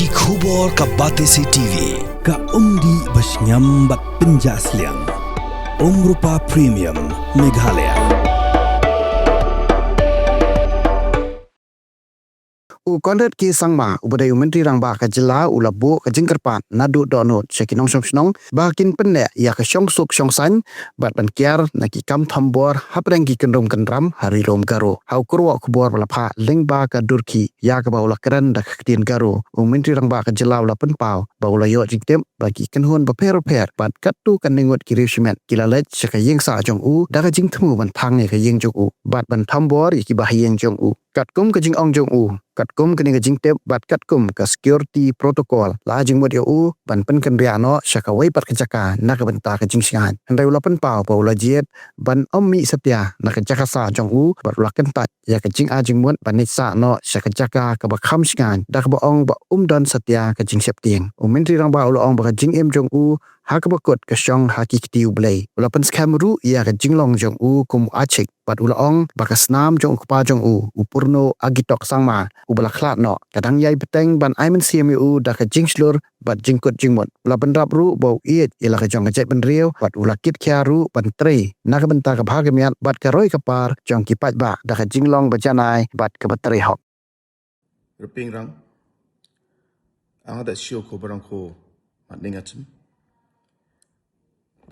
Ki khubor ka Batesi TV ka umdi basnyam bat penjaslian Rupa Premium Meghalaya. Kondet ki sangma ubadai menteri rang ba ka jela ulabu ka jingkerpan nadu donot sekinong song bakin penne ya ka syong suk syong san bat ban kiar na ki kam thambor hapreng ki kendram hari rom garo hau kurwa kubor balapha lengba ka durki ya ka baula kran da khtin garo menteri rang ba ka jela ula pen pau baula yo jingtem bagi kenhun ba per bat katu kan ningot ki rishment kilalet seka yeng sa jong u da ka jing thmu ban thang ne ka yeng jong u bat ban thambor ki ba yeng jong u kat kum ka jing ong jong u katkum kini gajing tep bat katkum ka security protocol la jing mod u ban pen kan riano syaka wai pat kejaka nak benta ka jing singan handai ula pen pau ula jet ban ommi satya nak kejaka sa jong u bat ula kentat ya ka jing a jing mod ban sa no syaka jaka ka ba kham singan dak ba ong ba don satya ka jing septing menteri rang ba ula ong ba jing em jong u ha ka bakot ka syong ha ki tiu blai ula pen skamru ya ka jing long jong u kum achik pat ula ong ba ka snam jong pa jong u upurno agitok sangma ubala khlat no kadang yai peteng ban aimen CMU da ka jingslur bat jingkut jingmot ula benrap ru bau iet ila ka jong ka jet ben riau bat ula kit kya ru ban tre na ka benta ka bhagamiat bat ka roi ka par jong ki pat ba da ka jinglong ba janai bat ka batri hok ruping rang ang da sio ko barang ko matningatum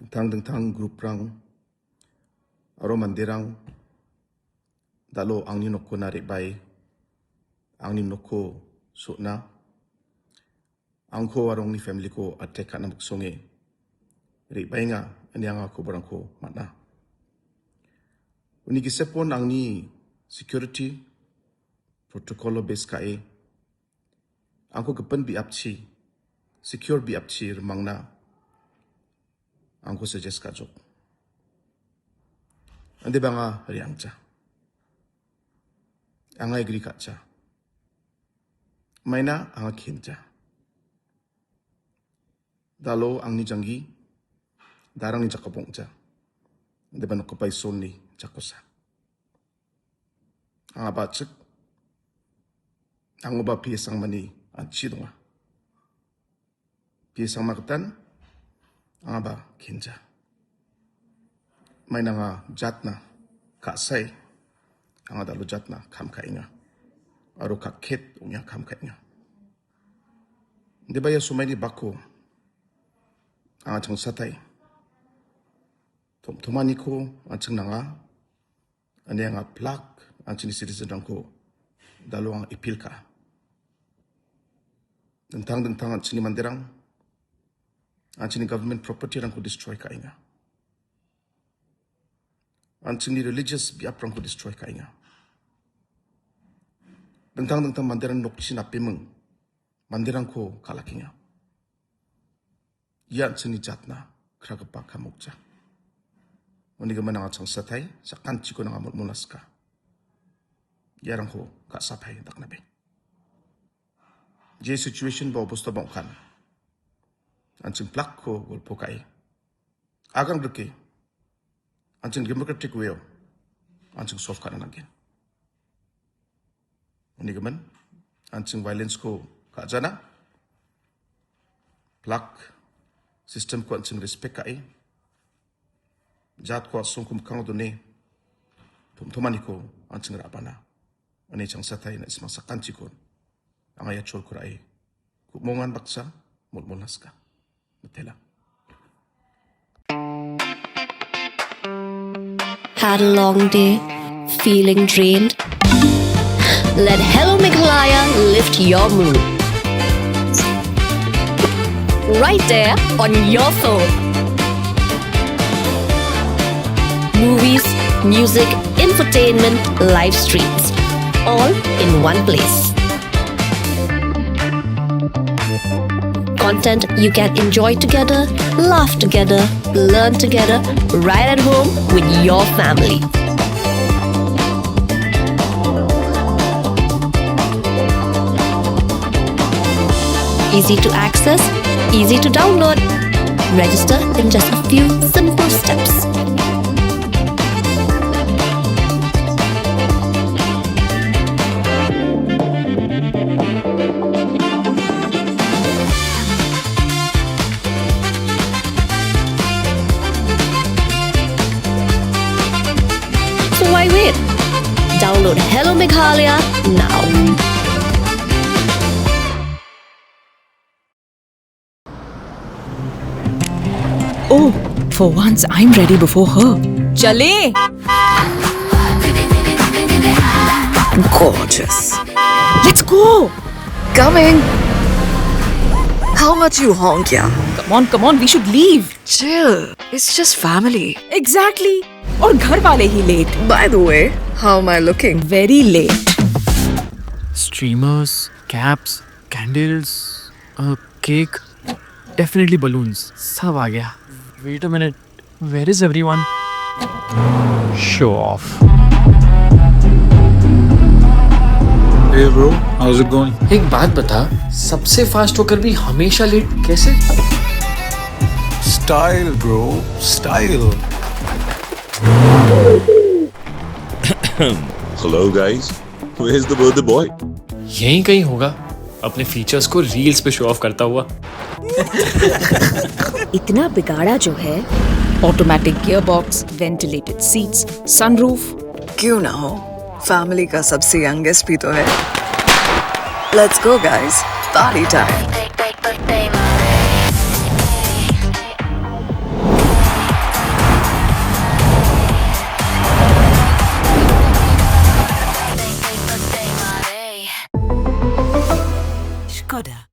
tang grup rang aro mandirang dalo ang ni nokko narik bai ang ni nokko sukna ang ko warong ni family ko attack kana muksonge ri bai nga ani ang ako barang ko matna uni gisepon ang ni security protocol base kae ang ko gapan bi apchi secure bi apchi mangna ang ko suggest ka jok ande banga riangcha ang agree ka cha maina ang khinja dalo ang ni jangi darang ni jakapongcha ande ban ko pai sol ni jakosa ang abachik ang ba piesang mani at chidunga piesang maktan ang ba khinja may nga jatna kasay ang adalo jatna kam kainga aro kakhet unya kam kainga di ba ya sumay ni bako ang atong satay tumani ko atong nga ani nga plak ang chini citizen ko dalo ang ipil ka dentang ang chini mandirang ang chini government property rang ko destroy kainga anting ni religious biap rang ko destroy kainga dentang mandiran nok sinapimeng mandiran ko kalakinga yan sini jatna kragapa kamukja oni gaman ang atsang satay sa kanchi ko nang amot munaska yarang ko kasapay daknabe je situation ba obosta bangkan anting plak ko golpo kai agang deke anjing democratic way anjing solve kana nagin ini gaman anjing violence ko ka jana plak system ko anjing respect kai jat ko sungkum kang do ne tumani ko anjing rapana ani chang satay na isma sakanchi ko ang aya chol kurai kumongan baksa mulmunaska mutela. Had a long day, feeling drained? Let Hello Meghalaya lift your mood. Right there on your phone. Movies, music, infotainment, live streams, all in one place. Content you can enjoy together, laugh together, learn together, right at home with your family. Easy to access, easy to download. Register in just a few simple steps. Metro Meghalaya now. Oh, for once I'm ready before her. Chale! Gorgeous. Let's go! Coming. How much you honk, yeah? Come on, we should leave. Chill. It's just family. Exactly. और घर वाले ही late. By the way, how am I looking? Very late. Streamers, caps, candles, a cake, definitely balloons. सब आ गया. Wait a minute. Where is everyone? Show off. Hey bro, how's it going? एक बात बता, सबसे फास्ट होकर भी हमेशा लेट कैसे? Style bro, style. Hello guys, where's the birthday boy? यहीं कहीं होगा, अपने फीचर्स को रील्स पे शो ऑफ करता हुआ. इतना बिगाड़ा जो है. Automatic gearbox, ventilated seats, sunroof. क्यों ना हो? Family का सबसे youngest भी तो है. Let's go guys. Party time. Skoda.